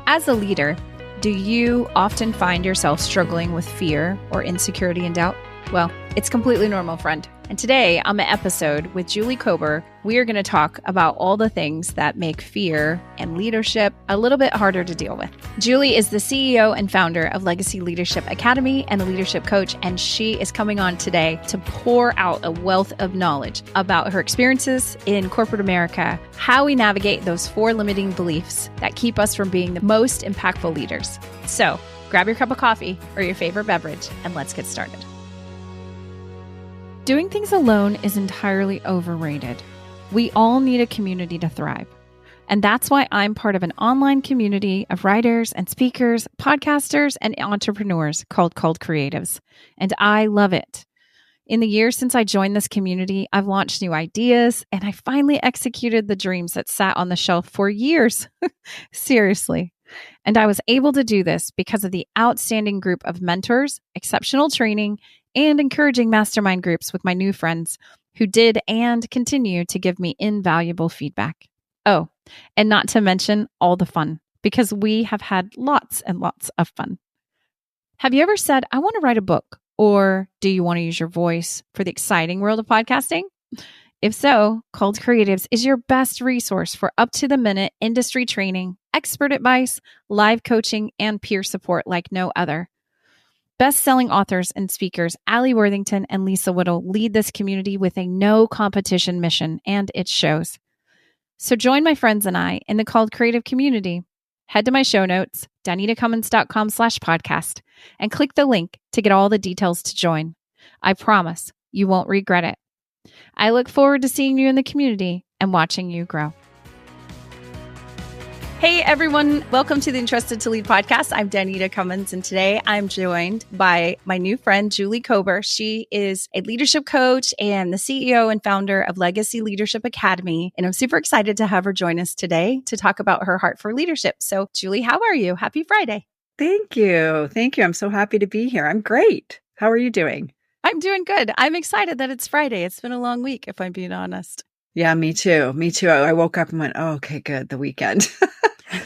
As a leader, do you often find yourself struggling with fear or insecurity and doubt? Well, it's completely normal, friend. And today on the episode with Julie Cober, we are going to talk about all the things that make fear and leadership a little bit harder to deal with. Julie is the CEO and founder of Legacy Leadership Academy and a leadership coach, and she is coming on today to pour out a wealth of knowledge about her experiences in corporate America, how we navigate those 4 limiting beliefs that keep us from being the most impactful leaders. So grab your cup of coffee or your favorite beverage, and let's get started. Doing things alone is entirely overrated. We all need a community to thrive. And that's why I'm part of an online community of writers and speakers, podcasters, and entrepreneurs called Creatives. And I love it. In the years since I joined this community, I've launched new ideas, and I finally executed the dreams that sat on the shelf for years. Seriously. And I was able to do this because of the outstanding group of mentors, exceptional training, and encouraging mastermind groups with my new friends who did and continue to give me invaluable feedback. Oh, and not to mention all the fun, because we have had lots and lots of fun. Have you ever said, I want to write a book? Or do you want to use your voice for the exciting world of podcasting? If so, Called Creatives is your best resource for up-to-the-minute industry training, expert advice, live coaching, and peer support like no other. Best-selling authors and speakers Allie Worthington and Lisa Whittle lead this community with a no-competition mission, and it shows. So join my friends and I in the Called Creative community. Head to my show notes, danitacummins.com/podcast, and click the link to get all the details to join. I promise you won't regret it. I look forward to seeing you in the community and watching you grow. Hey everyone, welcome to the Entrusted to Lead podcast. I'm Danita Cummins, and today I'm joined by my new friend, Julie Cober. She is a leadership coach and the CEO and founder of Legacy Leadership Academy. And I'm super excited to have her join us today to talk about her heart for leadership. So Julie, how are you? Happy Friday. Thank you. I'm so happy to be here. I'm great. How are you doing? I'm doing good. I'm excited that it's Friday. It's been a long week, if I'm being honest. Yeah, me too. I woke up and went, oh, okay, good. The weekend.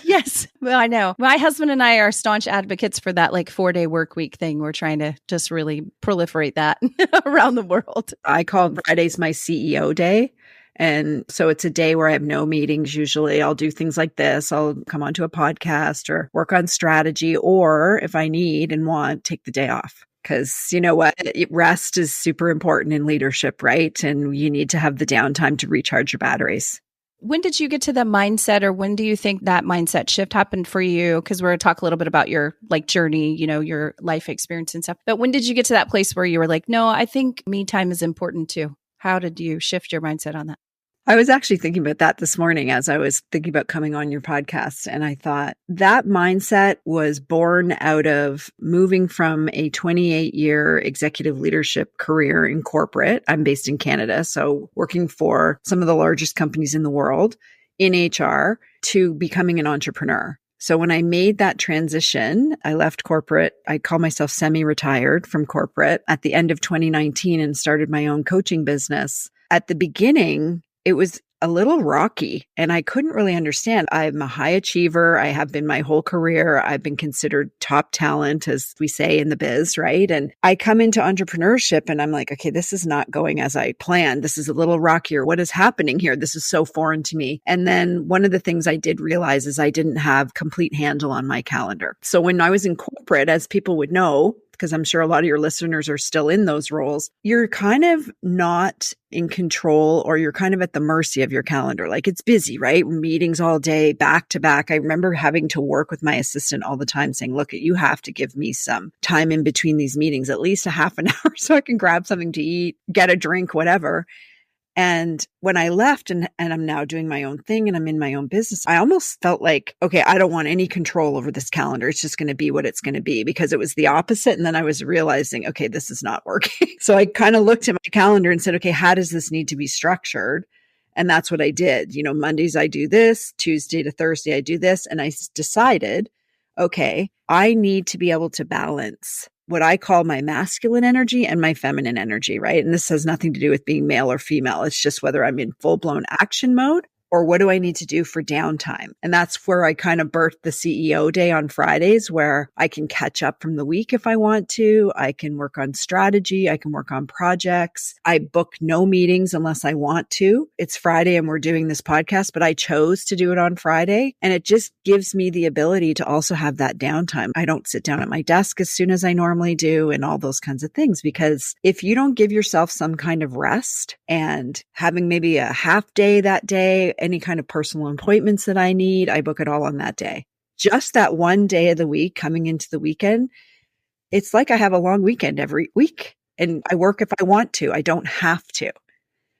Yes, well, I know. My husband and I are staunch advocates for that 4-day work week thing. We're trying to just really proliferate that around the world. I call Fridays my CEO day. And so it's a day where I have no meetings. Usually I'll do things like this. I'll come onto a podcast or work on strategy, or if I need and want, take the day off. Because you know what? Rest is super important in leadership, right? And you need to have the downtime to recharge your batteries. When did you get to the mindset, or when do you think that mindset shift happened for you? Because we're going to talk a little bit about your journey, your life experience and stuff. But when did you get to that place where you were like, no, I think me time is important too? How did you shift your mindset on that? I was actually thinking about that this morning as I was thinking about coming on your podcast. And I thought that mindset was born out of moving from a 28-year executive leadership career in corporate. I'm based in Canada, so working for some of the largest companies in the world in HR, to becoming an entrepreneur. So when I made that transition, I left corporate. I call myself semi-retired from corporate at the end of 2019 and started my own coaching business. At the beginning, it was a little rocky and I couldn't really understand. I'm a high achiever. I have been my whole career. I've been considered top talent, as we say in the biz, right? And I come into entrepreneurship and I'm like, okay, this is not going as I planned. This is a little rockier. What is happening here? This is so foreign to me. And then one of the things I did realize is I didn't have complete handle on my calendar. So when I was in corporate, as people would know, because I'm sure a lot of your listeners are still in those roles, you're kind of not in control, or you're kind of at the mercy of your calendar. Like, it's busy, right? Meetings all day, back to back. I remember having to work with my assistant all the time saying, look, you have to give me some time in between these meetings, at least a half an hour so I can grab something to eat, get a drink, whatever. And when I left and I'm now doing my own thing and I'm in my own business, I almost felt like, okay, I don't want any control over this calendar. It's just going to be what it's going to be, because it was the opposite. And then I was realizing, okay, this is not working. So I kind of looked at my calendar and said, okay, how does this need to be structured? And that's what I did. Mondays I do this, Tuesday to Thursday I do this. And I decided, okay, I need to be able to balance what I call my masculine energy and my feminine energy, right? And this has nothing to do with being male or female. It's just whether I'm in full-blown action mode Or what do I need to do for downtime? And that's where I kind of birthed the CEO day on Fridays, where I can catch up from the week if I want to. I can work on strategy. I can work on projects. I book no meetings unless I want to. It's Friday and we're doing this podcast, but I chose to do it on Friday. And it just gives me the ability to also have that downtime. I don't sit down at my desk as soon as I normally do and all those kinds of things, because if you don't give yourself some kind of rest and having maybe a half day that day, any kind of personal appointments that I need, I book it all on that day. Just that one day of the week coming into the weekend, it's like I have a long weekend every week and I work if I want to. I don't have to.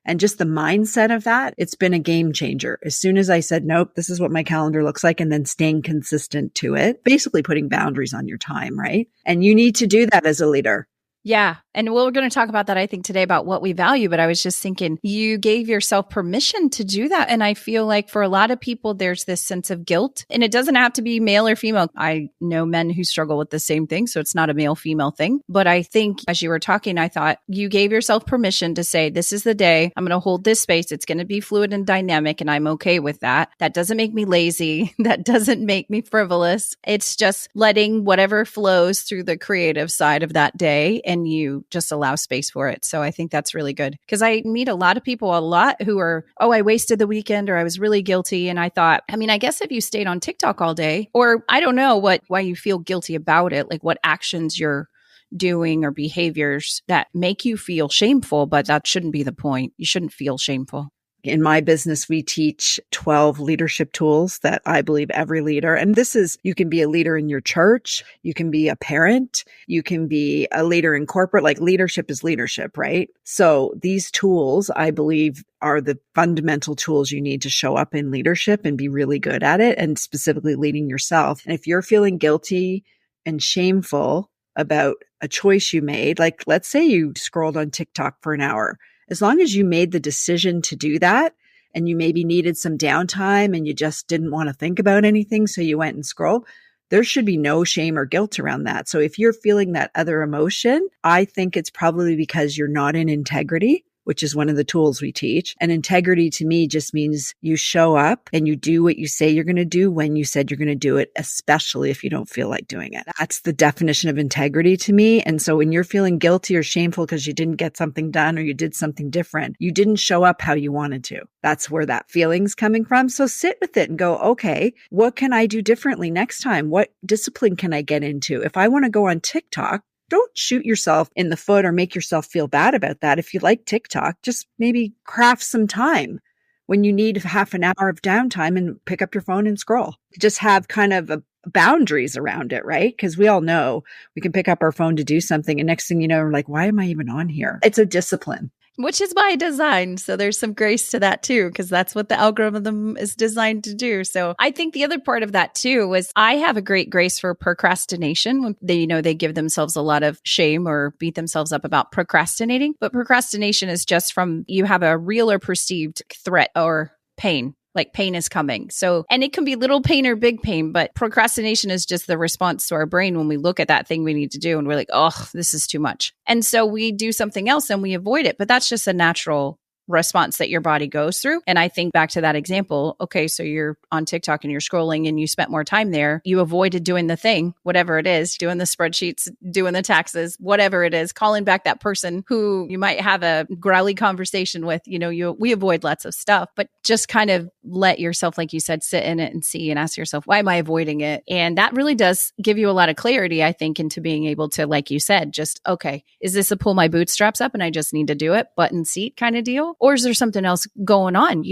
And just the mindset of that, it's been a game changer. As soon as I said, nope, this is what my calendar looks like, and then staying consistent to it, basically putting boundaries on your time, right? And you need to do that as a leader. Yeah. And we're going to talk about that, I think, today about what we value. But I was just thinking, you gave yourself permission to do that. And I feel like for a lot of people, there's this sense of guilt. And it doesn't have to be male or female. I know men who struggle with the same thing. So it's not a male female thing. But I think as you were talking, I thought you gave yourself permission to say, this is the day I'm going to hold this space. It's going to be fluid and dynamic. And I'm okay with that. That doesn't make me lazy. That doesn't make me frivolous. It's just letting whatever flows through the creative side of that day. And you just allow space for it. So I think that's really good, because I meet a lot of people who are, oh, I wasted the weekend, or I was really guilty. And I thought, I mean, I guess if you stayed on TikTok all day, or I don't know why you feel guilty about it, like what actions you're doing or behaviors that make you feel shameful, but that shouldn't be the point. You shouldn't feel shameful. In my business, we teach 12 leadership tools that I believe every leader, and this is, you can be a leader in your church, you can be a parent, you can be a leader in corporate, like leadership is leadership, right? So these tools, I believe, are the fundamental tools you need to show up in leadership and be really good at it, and specifically leading yourself. And if you're feeling guilty and shameful about a choice you made, like let's say you scrolled on TikTok for an hour, as long as you made the decision to do that and you maybe needed some downtime and you just didn't want to think about anything, so you went and scrolled, there should be no shame or guilt around that. So if you're feeling that other emotion, I think it's probably because you're not in integrity, which is one of the tools we teach. And integrity to me just means you show up and you do what you say you're going to do when you said you're going to do it, especially if you don't feel like doing it. That's the definition of integrity to me. And so when you're feeling guilty or shameful because you didn't get something done or you did something different, you didn't show up how you wanted to. That's where that feeling's coming from. So sit with it and go, okay, what can I do differently next time? What discipline can I get into? If I want to go on TikTok, don't shoot yourself in the foot or make yourself feel bad about that. If you like TikTok, just maybe craft some time when you need half an hour of downtime and pick up your phone and scroll. Just have kind of boundaries around it, right? Because we all know we can pick up our phone to do something, and next thing you know, we're like, why am I even on here? It's a discipline. Which is by design. So there's some grace to that too, because that's what the algorithm is designed to do. So I think the other part of that too was I have a great grace for procrastination. When they give themselves a lot of shame or beat themselves up about procrastinating. But procrastination is just from you have a real or perceived threat or pain. Like pain is coming. So, and it can be little pain or big pain, but procrastination is just the response to our brain when we look at that thing we need to do and we're like, oh, this is too much. And so we do something else and we avoid it, but that's just a natural response that your body goes through. And I think back to that example, okay, so you're on TikTok and you're scrolling and you spent more time there. You avoided doing the thing, whatever it is, doing the spreadsheets, doing the taxes, whatever it is, calling back that person who you might have a growly conversation with. We avoid lots of stuff, but just kind of let yourself, like you said, sit in it and see and ask yourself, why am I avoiding it? And that really does give you a lot of clarity, I think, into being able to, like you said, just, okay, is this a pull my bootstraps up and I just need to do it, button seat kind of deal? Or is there something else going on?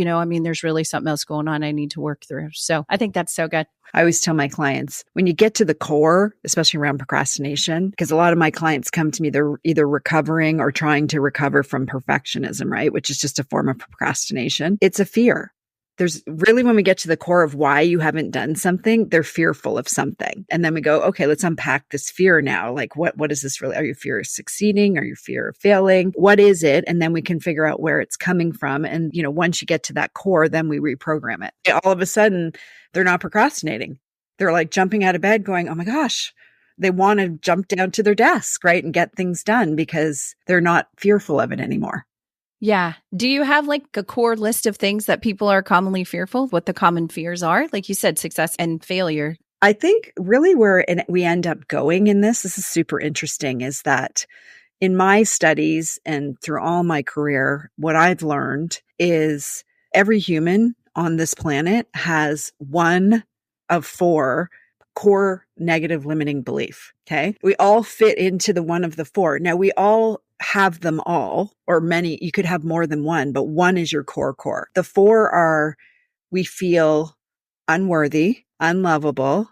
There's really something else going on I need to work through. So I think that's so good. I always tell my clients, when you get to the core, especially around procrastination, because a lot of my clients come to me, they're either recovering or trying to recover from perfectionism, right? Which is just a form of procrastination. It's a fear. There's really, when we get to the core of why you haven't done something, they're fearful of something. And then we go, okay, let's unpack this fear now. Like, what is this really? Are you fear of succeeding? Are you fear of failing? What is it? And then we can figure out where it's coming from. And, once you get to that core, then we reprogram it. All of a sudden, they're not procrastinating. They're like jumping out of bed going, oh my gosh, they want to jump down to their desk, right? And get things done because they're not fearful of it anymore. Yeah. Do you have like a core list of things that people are commonly fearful, what the common fears are? Like you said, success and failure. I think really where we end up going in this is super interesting, is that in my studies and through all my career, what I've learned is every human on this planet has one of four core negative limiting belief. Okay. We all fit into the one of the four. Now we all have them all, or many, you could have more than one, but one is your core. The four are, we feel unworthy, unlovable,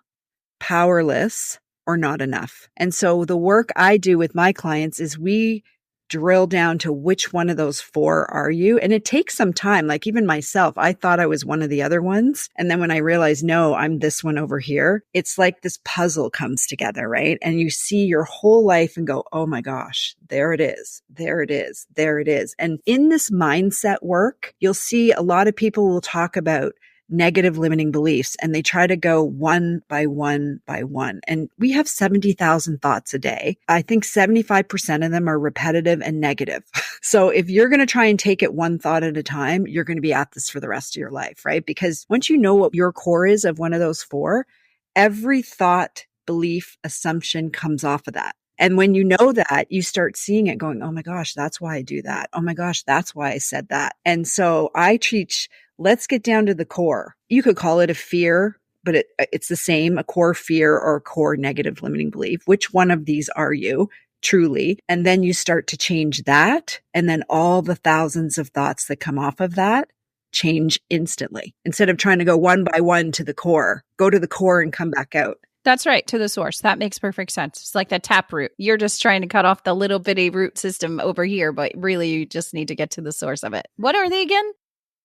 powerless, or not enough. And so the work I do with my clients is we drill down to which one of those four are you. And it takes some time. Like even myself, I thought I was one of the other ones. And then when I realized, no, I'm this one over here, it's like this puzzle comes together, right? And you see your whole life and go, oh my gosh, there it is. There it is. There it is. And in this mindset work, you'll see a lot of people will talk about negative limiting beliefs, and they try to go one by one by one. And we have 70,000 thoughts a day. I think 75% of them are repetitive and negative. So if you're going to try and take it one thought at a time, you're going to be at this for the rest of your life, right? Because once you know what your core is of one of those four, every thought, belief, assumption comes off of that. And when you know that, you start seeing it going, oh my gosh, that's why I do that. Oh my gosh, that's why I said that. And so I teach, let's get down to the core. You could call it a fear, but it's the same, a core fear or a core negative limiting belief. Which one of these are you truly? And then you start to change that. And then all the thousands of thoughts that come off of that change instantly. Instead of trying to go one by one to the core, go to the core and come back out. That's right, to the source. That makes perfect sense. It's like that tap root. You're just trying to cut off the little bitty root system over here, but really you just need to get to the source of it. What are they again?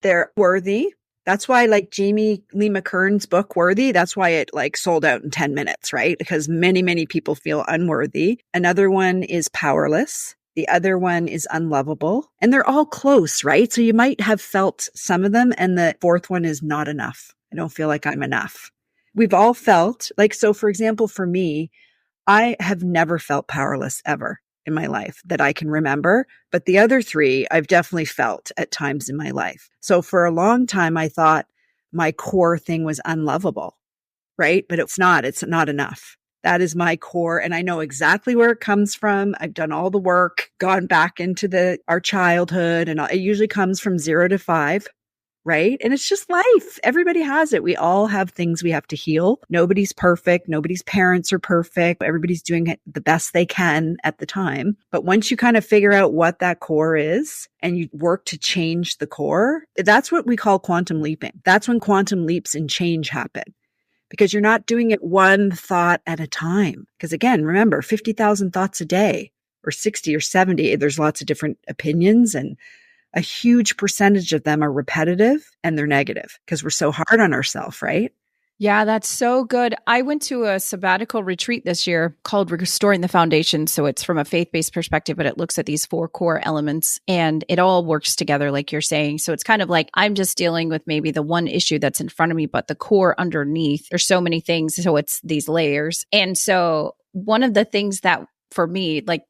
They're worthy. That's why like Jamie Lee McKern's book, Worthy, that's why it like sold out in 10 minutes, right? Because many, many people feel unworthy. Another one is powerless. The other one is unlovable. And they're all close, right? So you might have felt some of them. And the fourth one is not enough. I don't feel like I'm enough. We've all felt like, so for example, for me, I have never felt powerless ever in my life that I can remember. But the other three, I've definitely felt at times in my life. So for a long time, I thought my core thing was unlovable, right? But it's not enough. That is my core. And I know exactly where it comes from. I've done all the work, gone back into our childhood, and it usually comes from 0 to 5. Right? And it's just life. Everybody has it. We all have things we have to heal. Nobody's perfect. Nobody's parents are perfect. Everybody's doing it the best they can at the time. But once you kind of figure out what that core is and you work to change the core, that's what we call quantum leaping. That's when quantum leaps and change happen. Because you're not doing it one thought at a time. Because again, remember, 50,000 thoughts a day or 60 or 70, there's lots of different opinions, and a huge percentage of them are repetitive and they're negative because we're so hard on ourselves, right? Yeah, that's so good. I went to a sabbatical retreat this year called Restoring the Foundation. So it's from a faith-based perspective, but it looks at these 4 core elements and it all works together, like you're saying. So it's kind of like I'm just dealing with maybe the one issue that's in front of me, but the core underneath, there's so many things. So it's these layers. And so one of the things that for me, like,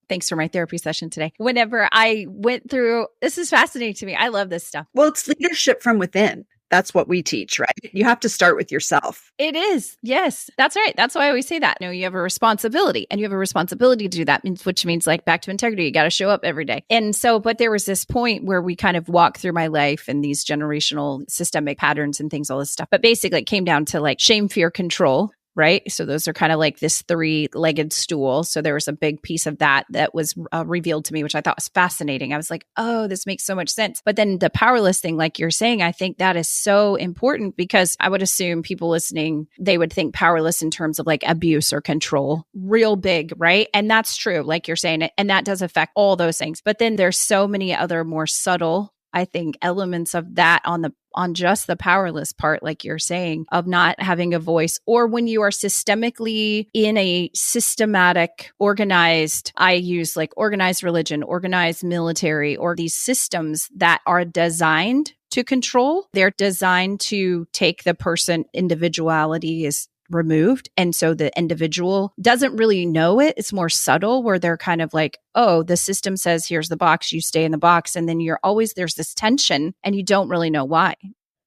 thanks for my therapy session today. Whenever I went through, this is fascinating to me. I love this stuff. Well, it's leadership from within. That's what we teach, right? You have to start with yourself. It is. Yes, that's right. That's why I always say that. No, you have a responsibility and you have a responsibility to do that, which means like back to integrity. You got to show up every day. And so, but there was this point where we kind of walked through my life and these generational systemic patterns and things, all this stuff. But basically it came down to like shame, fear, control. Right? So those are kind of like this 3-legged stool. So there was a big piece of that was revealed to me, which I thought was fascinating. I was like, oh, this makes so much sense. But then the powerless thing, like you're saying, I think that is so important because I would assume people listening, they would think powerless in terms of like abuse or control, real big, right? And that's true, like you're saying, and that does affect all those things. But then there's so many other more subtle, I think, elements of that on just the powerless part, like you're saying, of not having a voice, or when you are systemically in a systematic, organized, I use like organized religion, organized military, or these systems that are designed to control. They're designed to take the person individuality is removed. And so the individual doesn't really know it. It's more subtle where they're kind of like, oh, the system says, here's the box, you stay in the box. And then there's this tension and you don't really know why.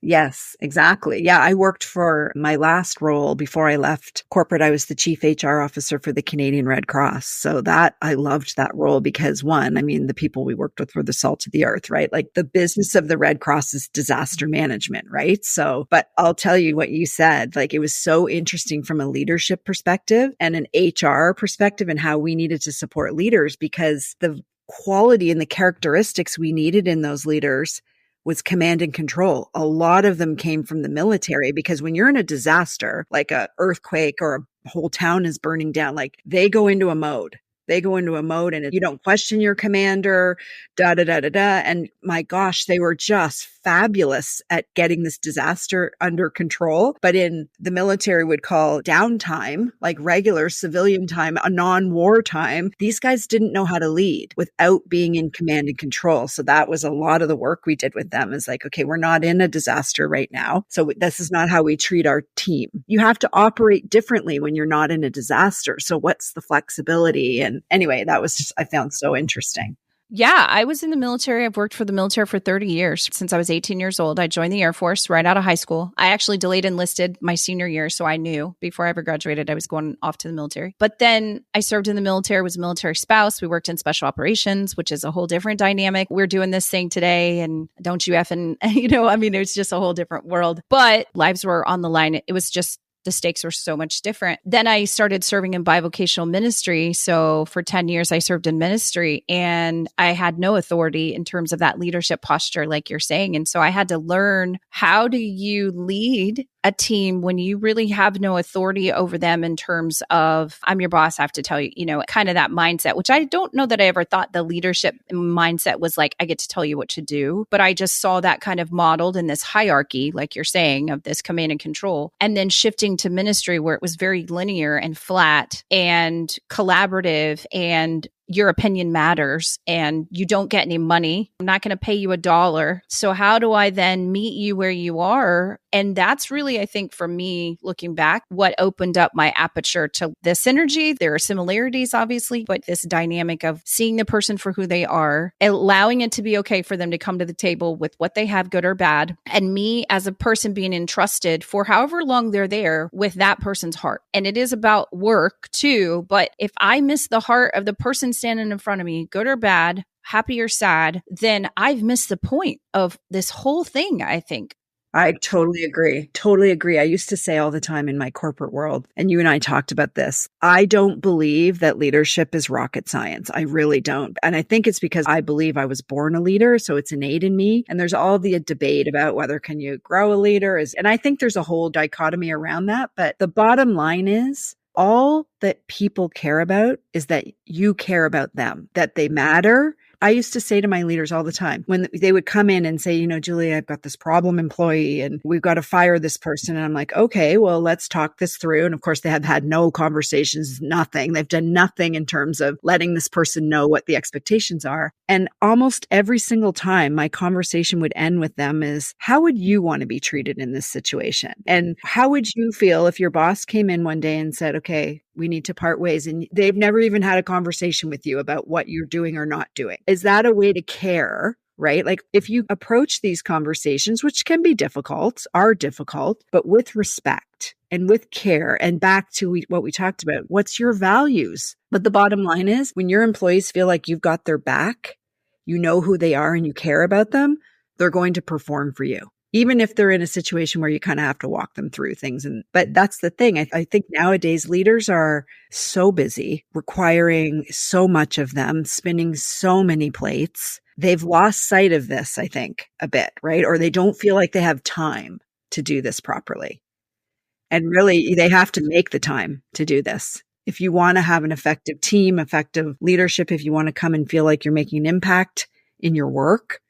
Yes, exactly. Yeah, I worked for my last role before I left corporate. I was the chief HR officer for the Canadian Red Cross. So I loved that role because one, I mean, the people we worked with were the salt of the earth, right? Like the business of the Red Cross is disaster management, right? So, but I'll tell you what you said, like it was so interesting from a leadership perspective and an HR perspective and how we needed to support leaders because the quality and the characteristics we needed in those leaders was command and control. A lot of them came from the military because when you're in a disaster, like a earthquake or a whole town is burning down, like they go into a mode. They go into a mode and you don't question your commander, da, da, da, da, da. And my gosh, they were just fabulous at getting this disaster under control. But in the military would call downtime, like regular civilian time, a non-war time, these guys didn't know how to lead without being in command and control. So that was a lot of the work we did with them is like, okay, we're not in a disaster right now. So this is not how we treat our team. You have to operate differently when you're not in a disaster. So what's the flexibility? And anyway, that was just, I found so interesting. Yeah, I was in the military. I've worked for the military for 30 years. Since I was 18 years old, I joined the Air Force right out of high school. I actually delayed enlisted my senior year. So I knew before I ever graduated, I was going off to the military. But then I served in the military, was a military spouse. We worked in special operations, which is a whole different dynamic. We're doing this thing today and don't you effing, it was just a whole different world. But lives were on the line. It was just the stakes were so much different. Then I started serving in bivocational ministry. So for 10 years, I served in ministry and I had no authority in terms of that leadership posture, like you're saying. And so I had to learn, how do you lead a team when you really have no authority over them in terms of, I'm your boss, I have to tell you, kind of that mindset, which I don't know that I ever thought the leadership mindset was like, I get to tell you what to do. But I just saw that kind of modeled in this hierarchy, like you're saying, of this command and control. And then shifting to ministry where it was very linear and flat and collaborative and your opinion matters and you don't get any money. I'm not going to pay you $1. So how do I then meet you where you are? And that's really, I think for me, looking back, what opened up my aperture to this synergy. There are similarities, obviously, but this dynamic of seeing the person for who they are, allowing it to be okay for them to come to the table with what they have, good or bad. And me as a person being entrusted for however long they're there with that person's heart. And it is about work too. But if I miss the heart of the person standing in front of me, good or bad, happy or sad, then I've missed the point of this whole thing, I think. I totally agree. Totally agree. I used to say all the time in my corporate world, and you and I talked about this, I don't believe that leadership is rocket science. I really don't. And I think it's because I believe I was born a leader, so it's innate in me. And there's all the debate about whether can you grow a leader and I think there's a whole dichotomy around that. But the bottom line is, all that people care about is that you care about them, that they matter. I used to say to my leaders all the time when they would come in and say, Julie, I've got this problem employee and we've got to fire this person. And I'm like, okay, well, let's talk this through. And of course, they have had no conversations, nothing. They've done nothing in terms of letting this person know what the expectations are. And almost every single time my conversation would end with them is, how would you want to be treated in this situation? And how would you feel if your boss came in one day and said, okay, we need to part ways, and they've never even had a conversation with you about what you're doing or not doing? Is that a way to care? Right? Like if you approach these conversations, which can be difficult, are difficult, but with respect and with care and back to what we talked about, what's your values? But the bottom line is when your employees feel like you've got their back, you know who they are and you care about them, they're going to perform for you. Even if they're in a situation where you kind of have to walk them through things. But that's the thing. I think nowadays leaders are so busy, requiring so much of them, spinning so many plates. They've lost sight of this, I think, a bit, right? Or they don't feel like they have time to do this properly. And really, they have to make the time to do this. If you want to have an effective team, effective leadership, if you want to come and feel like you're making an impact in your work,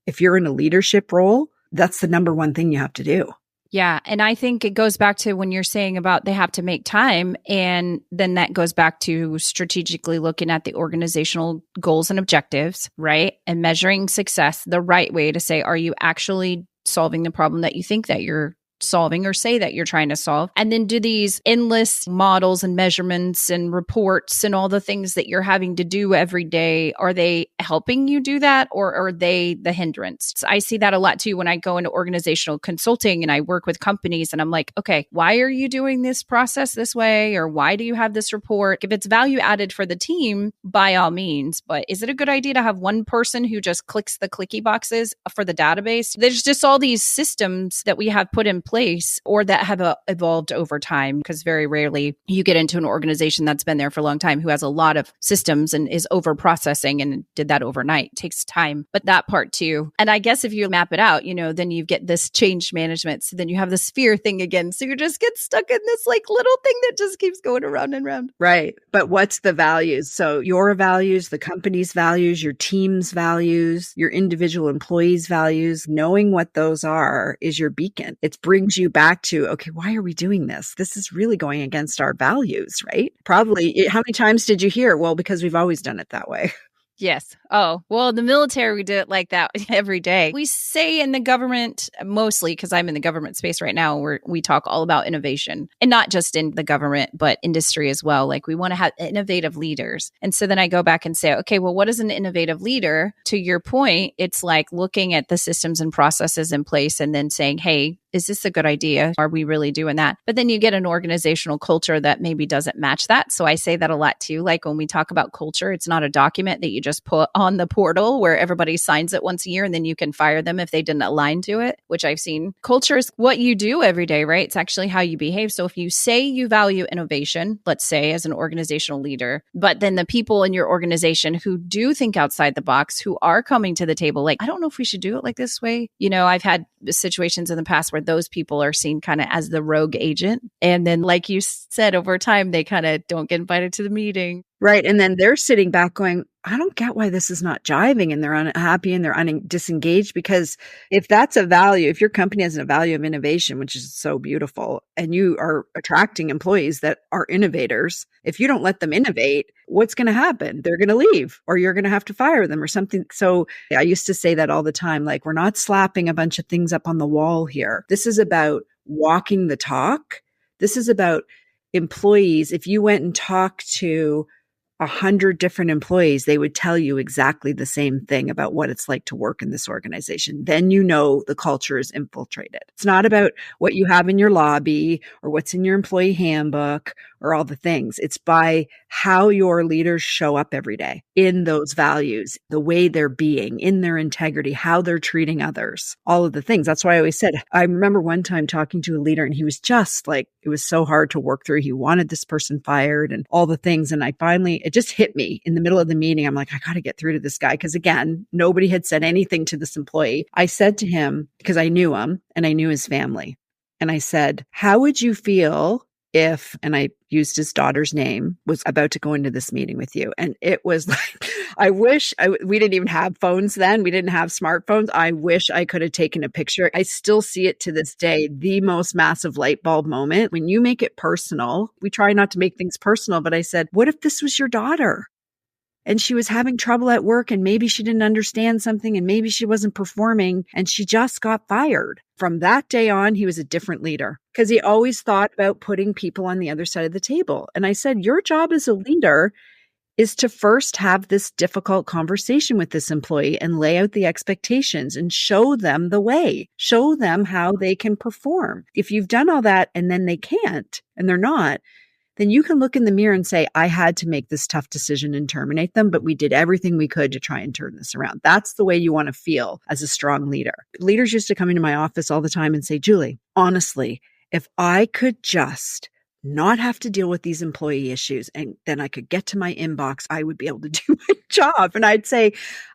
if you're in a leadership role, that's the number one thing you have to do. Yeah. And I think it goes back to when you're saying about they have to make time. And then that goes back to strategically looking at the organizational goals and objectives, right? And measuring success the right way to say, are you actually solving the problem that you think that you're solving or say that you're trying to solve. And then do these endless models and measurements and reports and all the things that you're having to do every day, are they helping you do that, or are they the hindrance? So I see that a lot too when I go into organizational consulting and I work with companies and I'm like, okay, why are you doing this process this way? Or why do you have this report? If it's value added for the team, by all means, but is it a good idea to have one person who just clicks the clicky boxes for the database? There's just all these systems that we have put in place or that have evolved over time, because very rarely you get into an organization that's been there for a long time who has a lot of systems and is over processing and did that overnight. It takes time, but that part too. And I guess if you map it out, then you get this change management. So then you have this fear thing again. So you just get stuck in this like little thing that just keeps going around and around. Right. But what's the values? So your values, the company's values, your team's values, your individual employees' values, knowing what those are is your beacon. It brings you back to, okay, why are we doing this? This is really going against our values, right? Probably, how many times did you hear? Well, because we've always done it that way. Yes. Oh, well, in the military, we did it like that every day. We say in the government, mostly because I'm in the government space right now, where we talk all about innovation, and not just in the government, but industry as well. Like we want to have innovative leaders. And so then I go back and say, okay, well, what is an innovative leader? To your point, it's like looking at the systems and processes in place and then saying, hey, is this a good idea? Are we really doing that? But then you get an organizational culture that maybe doesn't match that. So I say that a lot too. Like when we talk about culture, it's not a document that you just put on the portal where everybody signs it once a year and then you can fire them if they didn't align to it, which I've seen. Culture is what you do every day, right? It's actually how you behave. So if you say you value innovation, let's say as an organizational leader, but then the people in your organization who do think outside the box, who are coming to the table, like, I don't know if we should do it like this way. I've had situations in the past where those people are seen kind of as the rogue agent. And then, like you said, over time, they kind of don't get invited to the meeting. Right. And then they're sitting back going, I don't get why this is not jiving, and they're unhappy and they're disengaged, because if that's a value, if your company has a value of innovation, which is so beautiful, and you are attracting employees that are innovators, if you don't let them innovate, what's going to happen? They're going to leave, or you're going to have to fire them or something. So I used to say that all the time, like, we're not slapping a bunch of things up on the wall here. This is about walking the talk. This is about employees. If you went and talked to 100 different employees, they would tell you exactly the same thing about what it's like to work in this organization. Then the culture is infiltrated. It's not about what you have in your lobby or what's in your employee handbook or all the things. It's by how your leaders show up every day in those values, the way they're being, in their integrity, how they're treating others, all of the things. That's why I always said, I remember one time talking to a leader and he was just like, it was so hard to work through. He wanted this person fired and all the things. And it just hit me in the middle of the meeting. I'm like, I got to get through to this guy. Because again, nobody had said anything to this employee. I said to him, because I knew him and I knew his family. And I said, how would you feel if, and I used his daughter's name, was about to go into this meeting with you? And it was like, we didn't even have phones then. We didn't have smartphones. I wish I could have taken a picture. I still see it to this day, the most massive light bulb moment. When you make it personal, we try not to make things personal, but I said, what if this was your daughter? And she was having trouble at work, and maybe she didn't understand something, and maybe she wasn't performing, and she just got fired. From that day on, he was a different leader because he always thought about putting people on the other side of the table. And I said, your job as a leader is to first have this difficult conversation with this employee and lay out the expectations and show them the way, show them how they can perform. If you've done all that and then they can't and they're not, then you can look in the mirror and say, I had to make this tough decision and terminate them, but we did everything we could to try and turn this around. That's the way you want to feel as a strong leader. Leaders used to come into my office all the time and say, Julie, honestly, if I could just not have to deal with these employee issues and then I could get to my inbox, I would be able to do my job. And I'd say,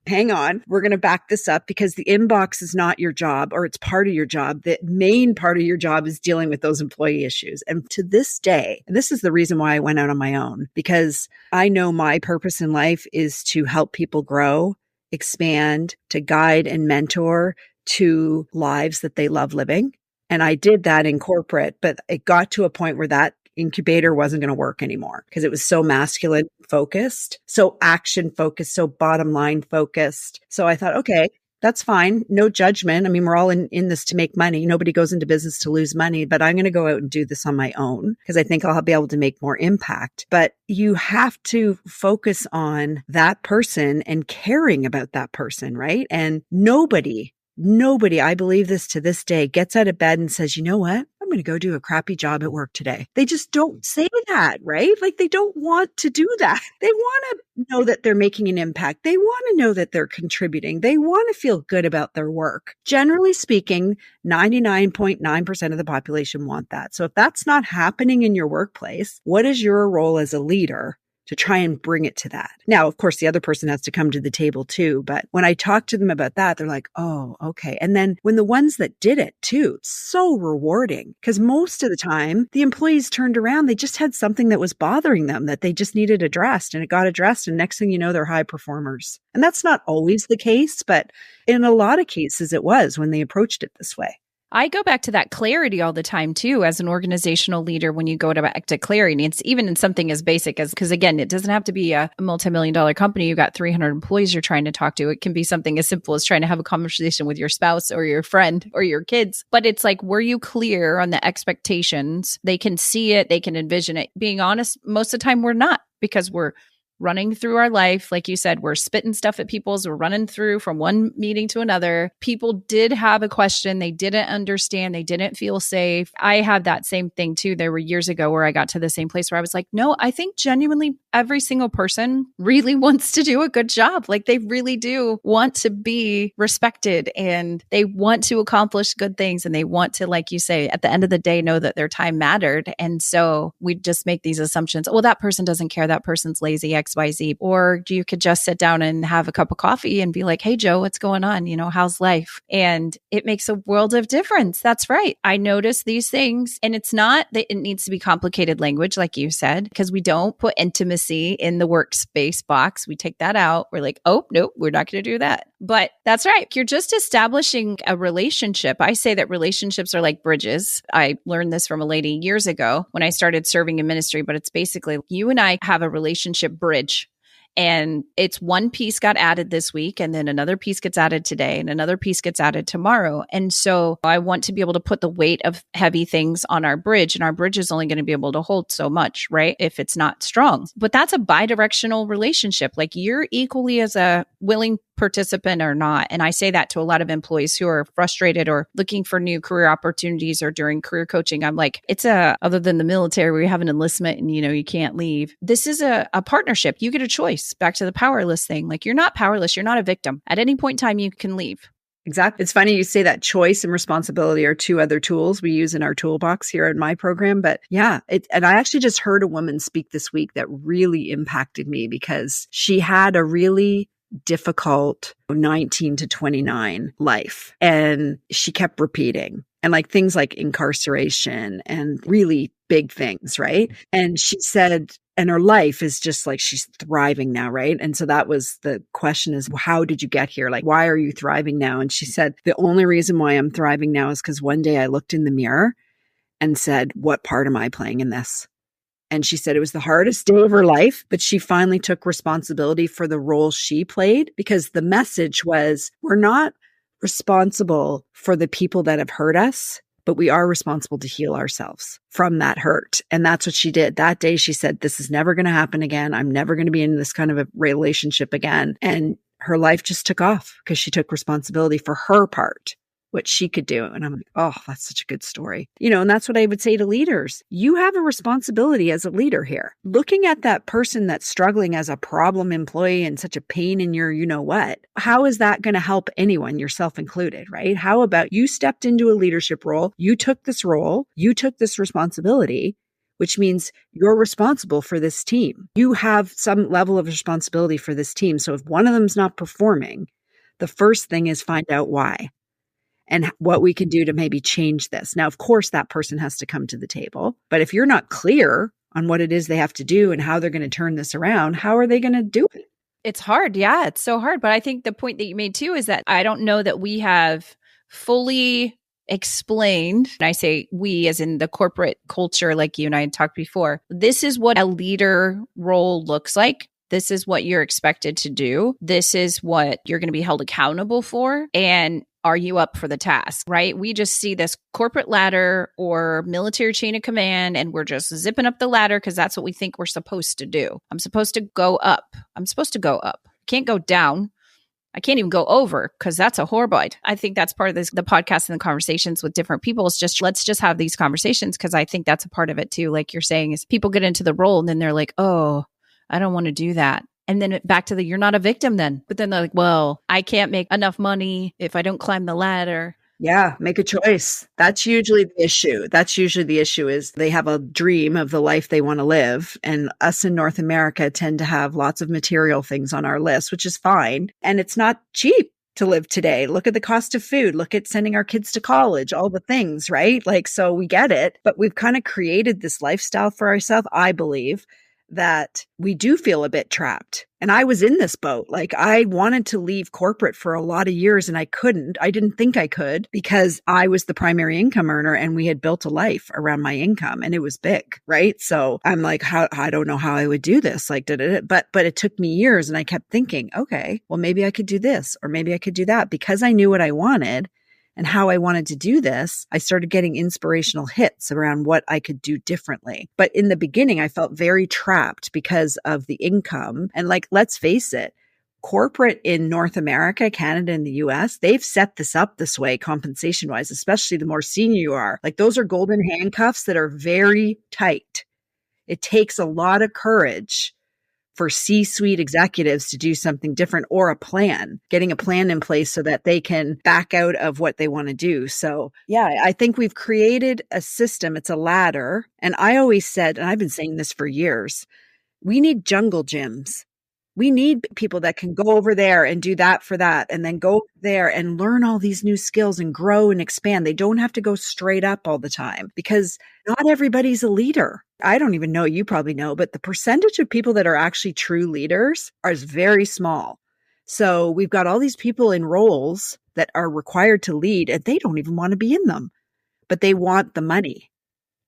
hang on, we're going to back this up, because the inbox is not your job, or it's part of your job. The main part of your job is dealing with those employee issues. And to this day, and this is the reason why I went out on my own, because I know my purpose in life is to help people grow, expand, to guide and mentor to lives that they love living. And I did that in corporate, but it got to a point where that incubator wasn't going to work anymore because it was so masculine focused, so action focused, so bottom line focused. So I thought, okay, That's fine. No judgment. I mean, we're all in this to make money. Nobody goes into business to lose money, but I'm going to go out and do this on my own because I think I'll be able to make more impact. But you have to focus on that person and caring about that person, right? And nobody, I believe this to this day, gets out of bed and says, you know what? I'm going to go do a crappy job at work today. They just don't say that, right? Like they don't want to do that. They want to know that they're making an impact. They want to know that they're contributing. They want to feel good about their work. Generally speaking, 99.9% of the population want that. So if that's not happening in your workplace, what is your role as a leader to try and bring it to that? Now, of course, the other person has to come to the table too. But when I talk to them about that, they're like, oh, okay. And then when the ones that did it too, it's so rewarding because most of the time the employees turned around, they just had something that was bothering them that they just needed addressed and it got addressed. And next thing you know, they're high performers. And that's not always the case, but in a lot of cases it was when they approached it this way. I go back to that clarity all the time too, as an organizational leader, when you go back to clarity. It's even in something as basic as, because again, it doesn't have to be a multi-million-dollar company. You got 300 employees you're trying to talk to. It can be something as simple as trying to have a conversation with your spouse or your friend or your kids. But it's like, were you clear on the expectations? They can see it. They can envision it. Being honest, most of the time we're not, because we're running through our life. Like you said, we're spitting stuff at people's, we're running through from one meeting to another. People did have a question. They didn't understand. They didn't feel safe. I had that same thing too. There were years ago where I got to the same place where I was like, no, I think genuinely every single person really wants to do a good job. Like they really do want to be respected and they want to accomplish good things. And they want to, like you say, at the end of the day, know that their time mattered. And so we just make these assumptions. Well, that person doesn't care. That person's lazy, XYZ. Or you could just sit down and have a cup of coffee and be like, hey, Joe, what's going on? You know, how's life? And it makes a world of difference. That's right. I notice these things. And it's not that it needs to be complicated language, like you said, because we don't put intimacy in the workspace box. We take that out. We're like, oh, nope, we're not going to do that. But that's right. You're just establishing a relationship. I say that relationships are like bridges. I learned this from a lady years ago when I started serving in ministry, but it's basically you and I have a relationship bridge. And it's one piece got added this week, and then another piece gets added today, and another piece gets added tomorrow. And so I want to be able to put the weight of heavy things on our bridge, and our bridge is only going to be able to hold so much, right? If it's not strong. But that's a bidirectional relationship. Like you're equally as a willing participant or not. And I say that to a lot of employees who are frustrated or looking for new career opportunities or during career coaching. I'm like, other than the military where you have an enlistment and, you can't leave. This is a partnership. You get a choice. Back to the powerless thing. Like you're not powerless. You're not a victim. At any point in time, you can leave. Exactly. It's funny you say that. Choice and responsibility are two other tools we use in our toolbox here in my program. But yeah, and I actually just heard a woman speak this week that really impacted me because she had a really difficult 19 to 29 life. And she kept repeating and like things like incarceration and really big things, right? And she said, and her life is just like she's thriving now, right? And so that was the question is, how did you get here? Like, why are you thriving now? And she said, the only reason why I'm thriving now is because one day I looked in the mirror and said, what part am I playing in this? And she said it was the hardest day of her life, but she finally took responsibility for the role she played because the message was, we're not responsible for the people that have hurt us, but we are responsible to heal ourselves from that hurt. And that's what she did. That day, she said, this is never going to happen again. I'm never going to be in this kind of a relationship again. And her life just took off because she took responsibility for her part, what she could do. And I'm like, oh, that's such a good story. And that's what I would say to leaders. You have a responsibility as a leader here. Looking at that person that's struggling as a problem employee and such a pain in your, what, how is that going to help anyone, yourself included, right? How about you stepped into a leadership role, you took this role, you took this responsibility, which means you're responsible for this team. You have some level of responsibility for this team. So if one of them's not performing, the first thing is find out why. And what we can do to maybe change this. Now, of course, that person has to come to the table. But if you're not clear on what it is they have to do and how they're going to turn this around, how are they going to do it? It's hard. Yeah, it's so hard. But I think the point that you made too is that I don't know that we have fully explained, and I say we as in the corporate culture, like you and I had talked before, this is what a leader role looks like. This is what you're expected to do. This is what you're going to be held accountable for. And are you up for the task, right? We just see this corporate ladder or military chain of command, and we're just zipping up the ladder because that's what we think we're supposed to do. I'm supposed to go up. I'm supposed to go up. Can't go down. I can't even go over because that's a horrible idea. I think that's part of the podcast and the conversations with different people is just, let's just have these conversations because I think that's a part of it too. Like you're saying is people get into the role and then they're like, oh, I don't want to do that. And then back to you're not a victim then. But then they're like, well, I can't make enough money if I don't climb the ladder. Yeah, make a choice. That's usually the issue. That's usually the issue is they have a dream of the life they want to live. And us in North America tend to have lots of material things on our list, which is fine. And it's not cheap to live today. Look at the cost of food. Look at sending our kids to college, all the things, right? Like, so we get it, but we've kind of created this lifestyle for ourselves, I believe, that we do feel a bit trapped. And I was in this boat. Like I wanted to leave corporate for a lot of years and I couldn't. I didn't think I could because I was the primary income earner and we had built a life around my income and it was big, right? So I'm like, I don't know how I would do this. Like, but it took me years and I kept thinking, okay, well, maybe I could do this or maybe I could do that because I knew what I wanted. And how I wanted to do this, I started getting inspirational hits around what I could do differently. But in the beginning, I felt very trapped because of the income. And like, let's face it, corporate in North America, Canada, and the US, they've set this up this way compensation wise, especially the more senior you are. Like those are golden handcuffs that are very tight. It takes a lot of courage for C-suite executives to do something different or getting a plan in place so that they can back out of what they want to do. So yeah, I think we've created a system. It's a ladder. And I always said, and I've been saying this for years, we need jungle gyms. We need people that can go over there and do that for that, and then go there and learn all these new skills and grow and expand. They don't have to go straight up all the time because not everybody's a leader. I don't even know, you probably know, but the percentage of people that are actually true leaders is very small. So we've got all these people in roles that are required to lead and they don't even want to be in them, but they want the money.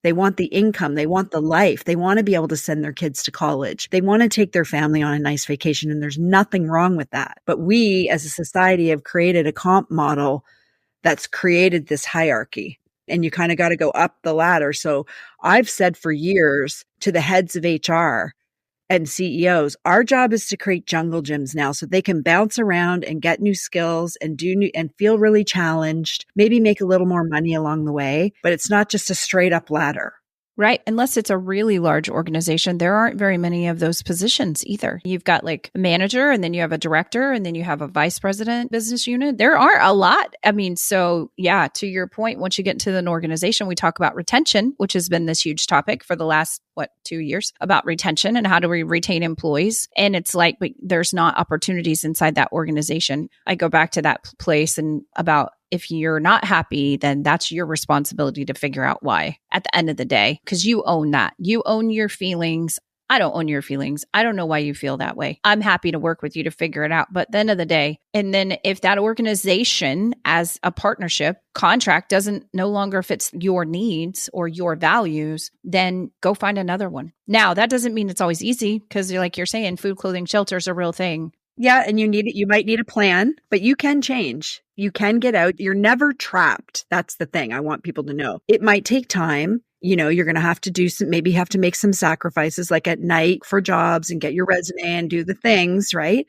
They want the income. They want the life. They want to be able to send their kids to college. They want to take their family on a nice vacation. And there's nothing wrong with that. But we as a society have created a comp model that's created this hierarchy. And you kind of got to go up the ladder. So I've said for years to the heads of HR and CEOs, our job is to create jungle gyms now so they can bounce around and get new skills and and feel really challenged, maybe make a little more money along the way, but it's not just a straight up ladder. Right. Unless it's a really large organization, there aren't very many of those positions either. You've got like a manager and then you have a director and then you have a vice president business unit. There are a lot. I mean, so yeah, to your point, once you get into an organization, we talk about retention, which has been this huge topic for the last, 2 years about retention and how do we retain employees? And it's like, but there's not opportunities inside that organization. I go back to that place and about if you're not happy, then that's your responsibility to figure out why at the end of the day, because you own that. You own your feelings. I don't own your feelings. I don't know why you feel that way. I'm happy to work with you to figure it out. But at the end of the day, and then if that organization as a partnership contract doesn't no longer fits your needs or your values, then go find another one. Now, that doesn't mean it's always easy because like you're saying, food, clothing, shelter is a real thing. Yeah. And you might need a plan, but you can change. You can get out. You're never trapped. That's the thing I want people to know. It might take time. You're going to have to maybe have to make some sacrifices like at night for jobs and get your resume and do the things, right?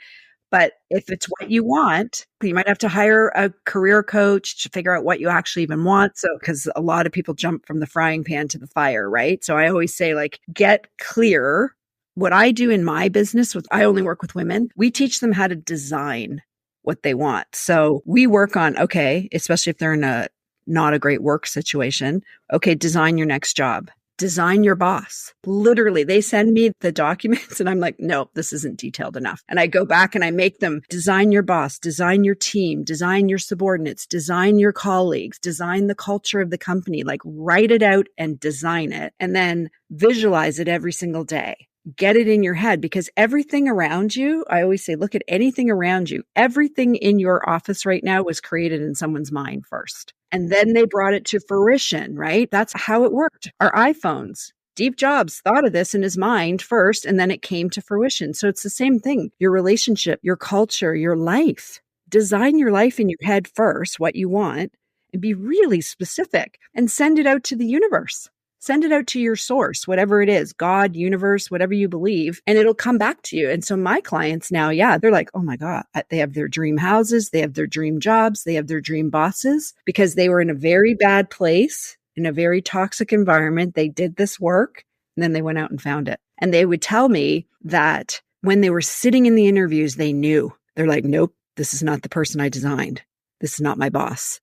But if it's what you want, you might have to hire a career coach to figure out what you actually even want. So, because a lot of people jump from the frying pan to the fire, right? So I always say get clear. What I do in my business I only work with women. We teach them how to design what they want. So we work on, okay, especially if they're in not a great work situation. Okay, design your next job. Design your boss. Literally, they send me the documents and I'm like, no, this isn't detailed enough. And I go back and I make them design your boss, design your team, design your subordinates, design your colleagues, design the culture of the company, write it out and design it and then visualize it every single day. Get it in your head because everything around you, I always say, look at anything around you. Everything in your office right now was created in someone's mind first. And then they brought it to fruition, right? That's how it worked. Our iPhones, Steve Jobs thought of this in his mind first, and then it came to fruition. So it's the same thing. Your relationship, your culture, your life. Design your life in your head first, what you want, and be really specific and send it out to the universe. Send it out to your source, whatever it is, God, universe, whatever you believe, and it'll come back to you. And so my clients now, they're like, oh my God, they have their dream houses, they have their dream jobs, they have their dream bosses because they were in a very bad place, in a very toxic environment. They did this work and then they went out and found it. And they would tell me that when they were sitting in the interviews, they knew. They're like, nope, this is not the person I designed. This is not my boss.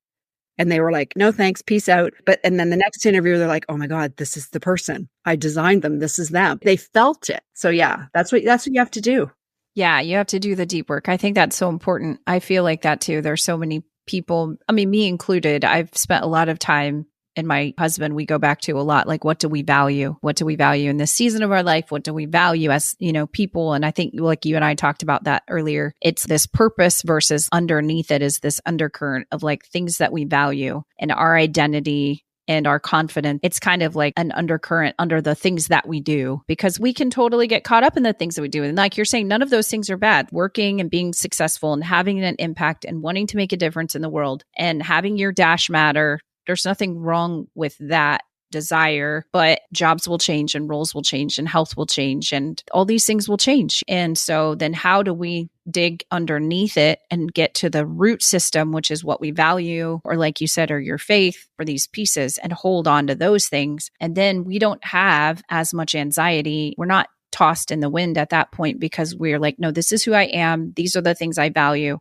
And they were like, no, thanks, peace out. And then the next interview, they're like, oh my God, this is the person. I designed them. This is them. They felt it. So that's what you have to do. Yeah, you have to do the deep work. I think that's so important. I feel like that too. There's so many people, I mean, me included, I've spent a lot of time, and my husband, we go back to a lot, like, what do we value? What do we value in this season of our life? What do we value as, people? And I think like you and I talked about that earlier, it's this purpose versus underneath it is this undercurrent of like things that we value and our identity and our confidence. It's kind of like an undercurrent under the things that we do, because we can totally get caught up in the things that we do. And like you're saying, none of those things are bad. Working and being successful and having an impact and wanting to make a difference in the world and having your dash matter. There's nothing wrong with that desire, but jobs will change and roles will change and health will change and all these things will change. And so then how do we dig underneath it and get to the root system, which is what we value, or like you said, or your faith, or these pieces, and hold on to those things. And then we don't have as much anxiety. We're not tossed in the wind at that point because we're like, no, this is who I am. These are the things I value.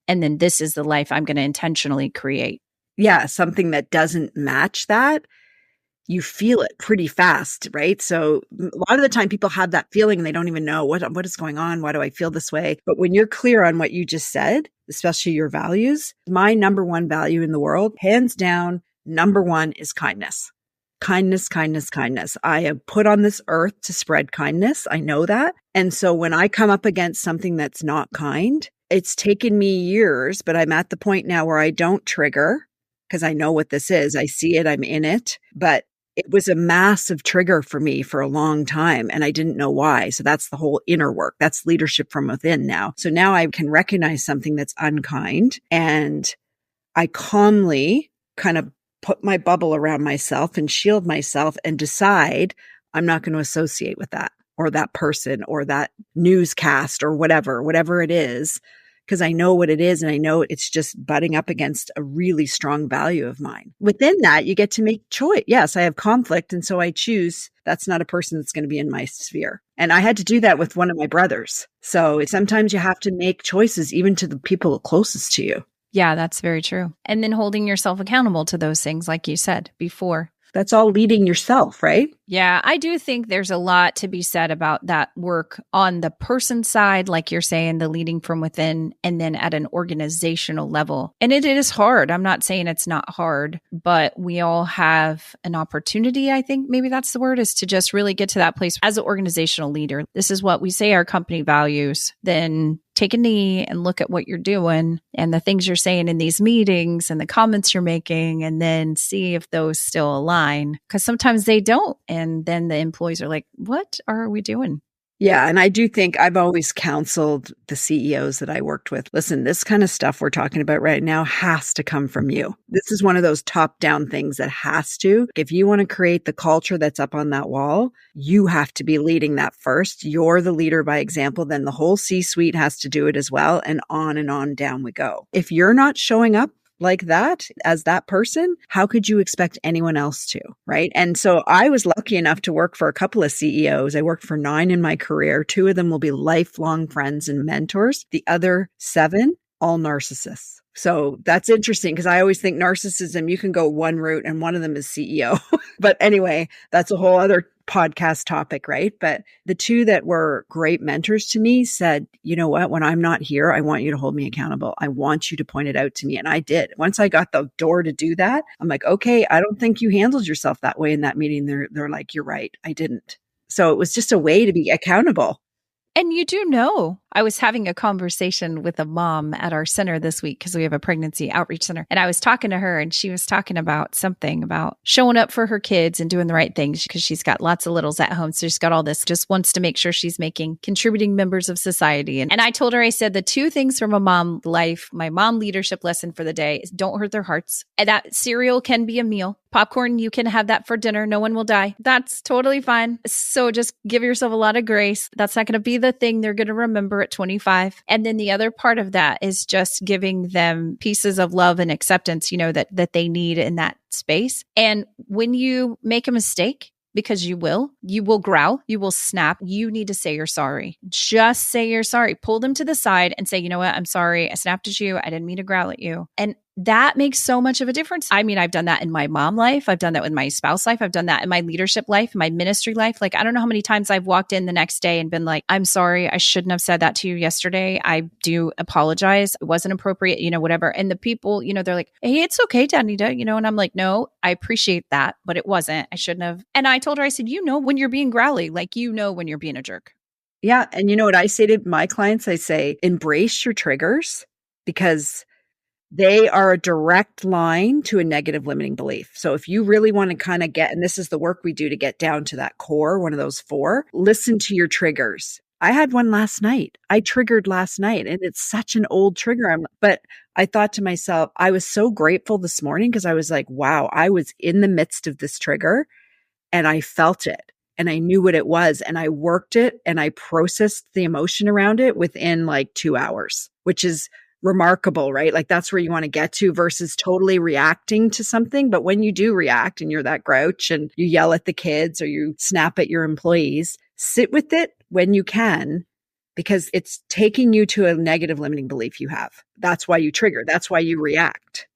And then this is the life I'm going to intentionally create. Yeah, something that doesn't match that, you feel it pretty fast, right? So a lot of the time people have that feeling and they don't even know what is going on. Why do I feel this way? But when you're clear on what you just said, especially your values, my number one value in the world, hands down, number one is kindness. Kindness, kindness, kindness. I am put on this earth to spread kindness. I know that. And so when I come up against something that's not kind, it's taken me years, but I'm at the point now where I don't trigger, because I know what this is. I see it. I'm in it. But it was a massive trigger for me for a long time, and I didn't know why. So that's the whole inner work. That's leadership from within now. So now I can recognize something that's unkind, and I calmly kind of put my bubble around myself and shield myself and decide I'm not going to associate with that or that person or that newscast or whatever it is. Because I know what it is and I know it's just butting up against a really strong value of mine. Within that, you get to make choice. Yes, I have conflict. And so I choose that's not a person that's going to be in my sphere. And I had to do that with one of my brothers. So sometimes you have to make choices even to the people closest to you. Yeah, that's very true. And then holding yourself accountable to those things, like you said before. That's all leading yourself, right? Yeah, I do think there's a lot to be said about that work on the person side, like you're saying, the leading from within, and then at an organizational level. And it is hard. I'm not saying it's not hard, but we all have an opportunity, I think maybe that's the word, is to just really get to that place as an organizational leader. This is what we say our company values. Then take a knee and look at what you're doing and the things you're saying in these meetings and the comments you're making, and then see if those still align. Because sometimes they don't. And then the employees are like, what are we doing? Yeah. And I do think I've always counseled the CEOs that I worked with. Listen, this kind of stuff we're talking about right now has to come from you. This is one of those top-down things that has to. If you want to create the culture that's up on that wall, you have to be leading that first. You're the leader by example. Then the whole C-suite has to do it as well. And on down we go. If you're not showing up like that as that person, how could you expect anyone else to, right? And so I was lucky enough to work for a couple of CEOs. I worked for 9 in my career. 2 of them will be lifelong friends and mentors. The other 7, all narcissists. So that's interesting because I always think narcissism, you can go one route and one of them is CEO. But anyway, that's a whole other podcast topic, right? But the 2 that were great mentors to me said, you know what, when I'm not here, I want you to hold me accountable. I want you to point it out to me. And I did. Once I got the door to do that, I'm like, okay, I don't think you handled yourself that way in that meeting. They're like, you're right. I didn't. So it was just a way to be accountable. And you do know, I was having a conversation with a mom at our center this week because we have a pregnancy outreach center. And I was talking to her and she was talking about something about showing up for her kids and doing the right things because she's got lots of littles at home. So she's got all this, just wants to make sure she's making contributing members of society. And I told her, I said, the two things from a mom life, my mom leadership lesson for the day is don't hurt their hearts. And that cereal can be a meal. Popcorn, you can have that for dinner. No one will die. That's totally fine. So just give yourself a lot of grace. That's not going to be the thing they're going to remember at 25. And then the other part of that is just giving them pieces of love and acceptance, that they need in that space. And when you make a mistake, because you will growl, you will snap. You need to say you're sorry. Just say you're sorry. Pull them to the side and say, you know what? I'm sorry. I snapped at you. I didn't mean to growl at you. And that makes so much of a difference. I mean, I've done that in my mom life. I've done that with my spouse life. I've done that in my leadership life, my ministry life. Like, I don't know how many times I've walked in the next day and been like, I'm sorry. I shouldn't have said that to you yesterday. I do apologize. It wasn't appropriate, whatever. And the people, they're like, hey, it's okay, Danita, and I'm like, no, I appreciate that, but it wasn't. I shouldn't have. And I told her, I said, when you're being growly, like, when you're being a jerk. Yeah. And you know what I say to my clients? I say, embrace your triggers because they are a direct line to a negative limiting belief. So if you really want to kind of and this is the work we do to get down to that core, one of those 4, listen to your triggers. I had one last night. I triggered last night and it's such an old trigger. But I thought to myself, I was so grateful this morning because I was like, wow, I was in the midst of this trigger and I felt it and I knew what it was and I worked it and I processed the emotion around it within like 2 hours, which is remarkable, right? Like that's where you want to get to versus totally reacting to something. But when you do react and you're that grouch and you yell at the kids or you snap at your employees, sit with it when you can, because it's taking you to a negative limiting belief you have. That's why you trigger. That's why you react.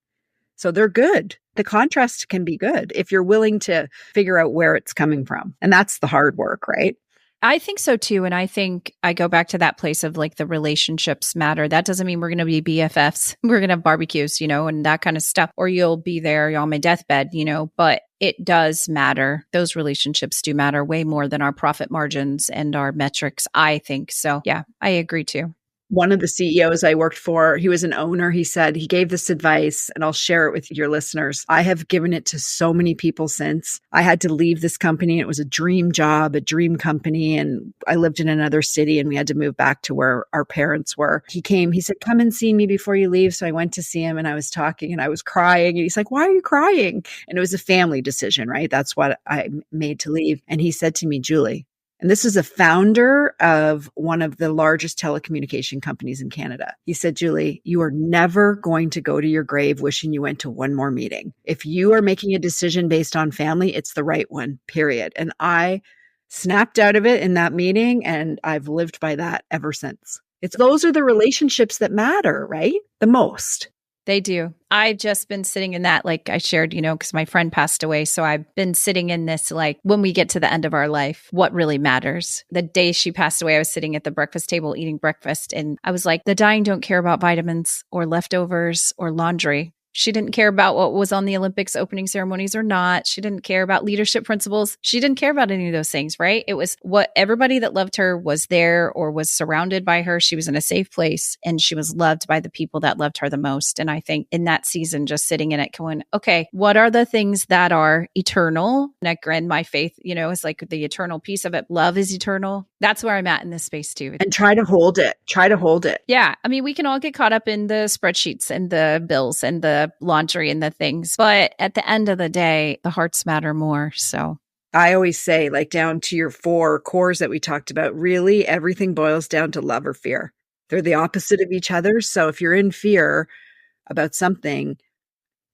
So they're good. The contrast can be good if you're willing to figure out where it's coming from. And that's the hard work, right? I think so too. And I think I go back to that place of like the relationships matter. That doesn't mean we're going to be BFFs. We're going to have barbecues, and that kind of stuff. Or you'll be there on my deathbed, but it does matter. Those relationships do matter way more than our profit margins and our metrics, I think. So yeah, I agree too. One of the CEOs I worked for, he was an owner. He said, he gave this advice and I'll share it with your listeners. I have given it to so many people since. I had to leave this company. It was a dream job, a dream company. And I lived in another city and we had to move back to where our parents were. He came, he said, come and see me before you leave. So I went to see him and I was talking and I was crying. And he's like, why are you crying? And it was a family decision, right? That's what I made to leave. And he said to me, Julie, and this is a founder of one of the largest telecommunication companies in Canada. He said, Julie, you are never going to go to your grave wishing you went to one more meeting. If you are making a decision based on family, it's the right one, period. And I snapped out of it in that meeting and I've lived by that ever since. Those are the relationships that matter, right? The most. They do. I've just been sitting in that, like I shared, because my friend passed away. So I've been sitting in this, like when we get to the end of our life, what really matters? The day she passed away, I was sitting at the breakfast table eating breakfast. And I was like, the dying don't care about vitamins or leftovers or laundry. She didn't care about what was on the Olympics opening ceremonies or not. She didn't care about leadership principles. She didn't care about any of those things, right? It was what everybody that loved her was there or was surrounded by her. She was in a safe place and she was loved by the people that loved her the most. And I think in that season, just sitting in it going, okay, what are the things that are eternal? And my faith, is like the eternal piece of it. Love is eternal. That's where I'm at in this space too. And try to hold it. Try to hold it. Yeah. I mean, we can all get caught up in the spreadsheets and the bills and the laundry and the things. But at the end of the day, the hearts matter more. So I always say, like down to your 4 cores that we talked about, really everything boils down to love or fear. They're the opposite of each other. So if you're in fear about something,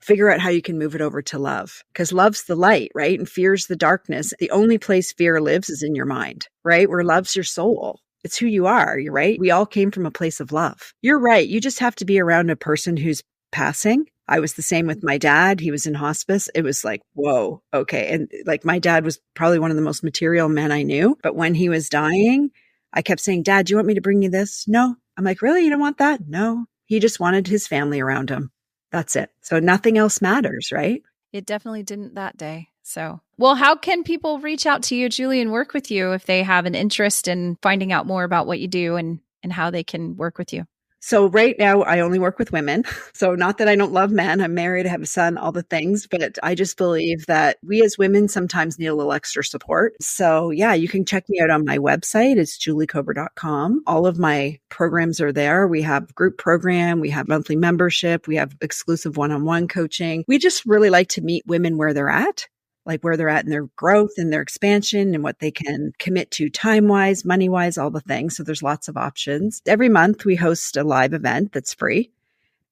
figure out how you can move it over to love, because love's the light, right? And fear's the darkness. The only place fear lives is in your mind, right? Where love's your soul. It's who you are. You're right. We all came from a place of love. You're right. You just have to be around a person who's passing. I was the same with my dad. He was in hospice. It was like, whoa, okay. And like my dad was probably one of the most material men I knew. But when he was dying, I kept saying, Dad, do you want me to bring you this? No. I'm like, really? You don't want that? No. He just wanted his family around him. That's it. So nothing else matters, right? it definitely didn't that day. So, well, how can people reach out to you, Julie, and work with you if they have an interest in finding out more about what you do and how they can work with you? So right now I only work with women. So not that I don't love men. I'm married, I have a son, all the things, but I just believe that we as women sometimes need a little extra support. So yeah, you can check me out on my website. It's juliecober.com. All of my programs are there. We have group program, we have monthly membership, we have exclusive one-on-one coaching. We just really like to meet women where they're at. Like where they're at in their growth and their expansion and what they can commit to time-wise, money-wise, all the things. So there's lots of options. Every month we host a live event that's free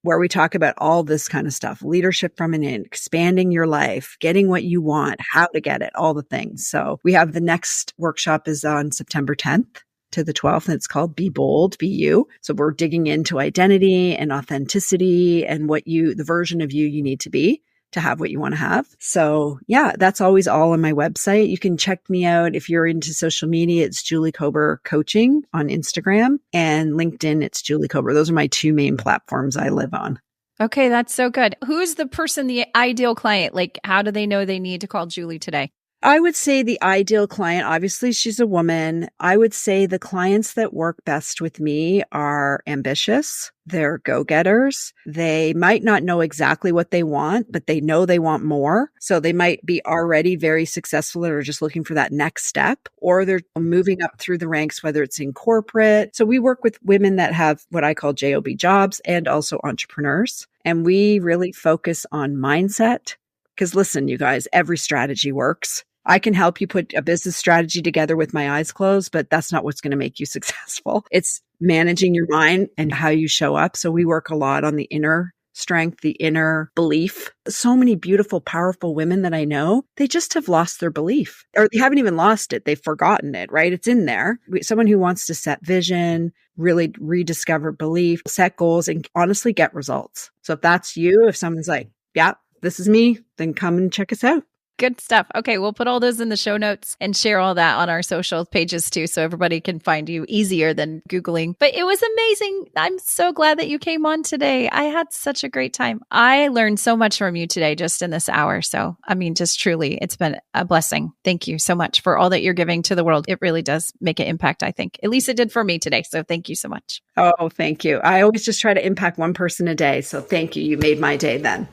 where we talk about all this kind of stuff, leadership from an in, expanding your life, getting what you want, how to get it, all the things. So we have the next workshop is on September 10th to the 12th, and it's called Be Bold, Be You. So we're digging into identity and authenticity and the version of you need to be to have what you want to have. So yeah, that's always all on my website. You can check me out if you're into social media. It's Julie Cober Coaching on Instagram, and LinkedIn. It's Julie Cober. Those are my two main platforms I live on. Okay, that's so good. Who's the person, the ideal client? Like, how do they know they need to call Julie today? I would say the ideal client, obviously she's a woman. I would say the clients that work best with me are ambitious. They're go-getters. They might not know exactly what they want, but they know they want more. So they might be already very successful or just looking for that next step, or they're moving up through the ranks, whether it's in corporate. So we work with women that have what I call JOB jobs and also entrepreneurs. And we really focus on mindset. Because listen, you guys, every strategy works. I can help you put a business strategy together with my eyes closed, but that's not what's going to make you successful. It's managing your mind and how you show up. So we work a lot on the inner strength, the inner belief. So many beautiful, powerful women that I know, they just have lost their belief, or they haven't even lost it. They've forgotten it, right? It's in there. Someone who wants to set vision, really rediscover belief, set goals, and honestly get results. So if that's you, if someone's like, yeah, this is me, then come and check us out. Good stuff. Okay, we'll put all those in the show notes and share all that on our social pages too, so everybody can find you easier than Googling. But it was amazing. I'm so glad that you came on today. I had such a great time. I learned so much from you today just in this hour. So, I mean, just truly, it's been a blessing. Thank you so much for all that you're giving to the world. It really does make an impact, I think. At least it did for me today. So thank you so much. Oh, thank you. I always just try to impact one person a day. So thank you. You made my day then.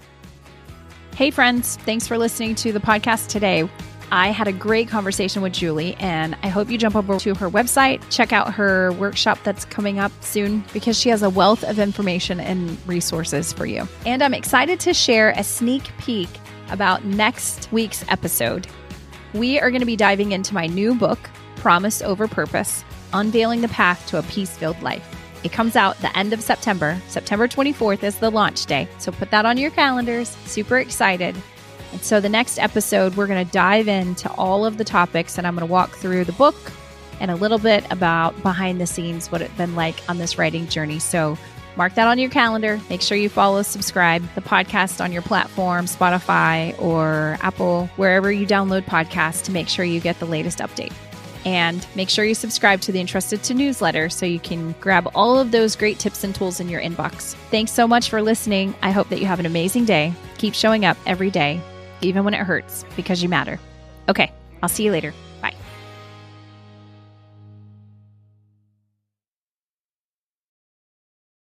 Hey friends, thanks for listening to the podcast today. I had a great conversation with Julie, and I hope you jump over to her website, check out her workshop that's coming up soon, because she has a wealth of information and resources for you. And I'm excited to share a sneak peek about next week's episode. We are going to be diving into my new book, Promise Over Purpose, Unveiling the Path to a Peace-Filled Life. It comes out the end of September. September 24th is the launch day. So put that on your calendars. Super excited. And so the next episode, we're going to dive into all of the topics, and I'm going to walk through the book and a little bit about behind the scenes, what it's been like on this writing journey. So mark that on your calendar. Make sure you follow, subscribe the podcast on your platform, Spotify or Apple, wherever you download podcasts, to make sure you get the latest update. And make sure you subscribe to the Entrusted to newsletter so you can grab all of those great tips and tools in your inbox. Thanks so much for listening. I hope that you have an amazing day. Keep showing up every day, even when it hurts, because you matter. Okay, I'll see you later.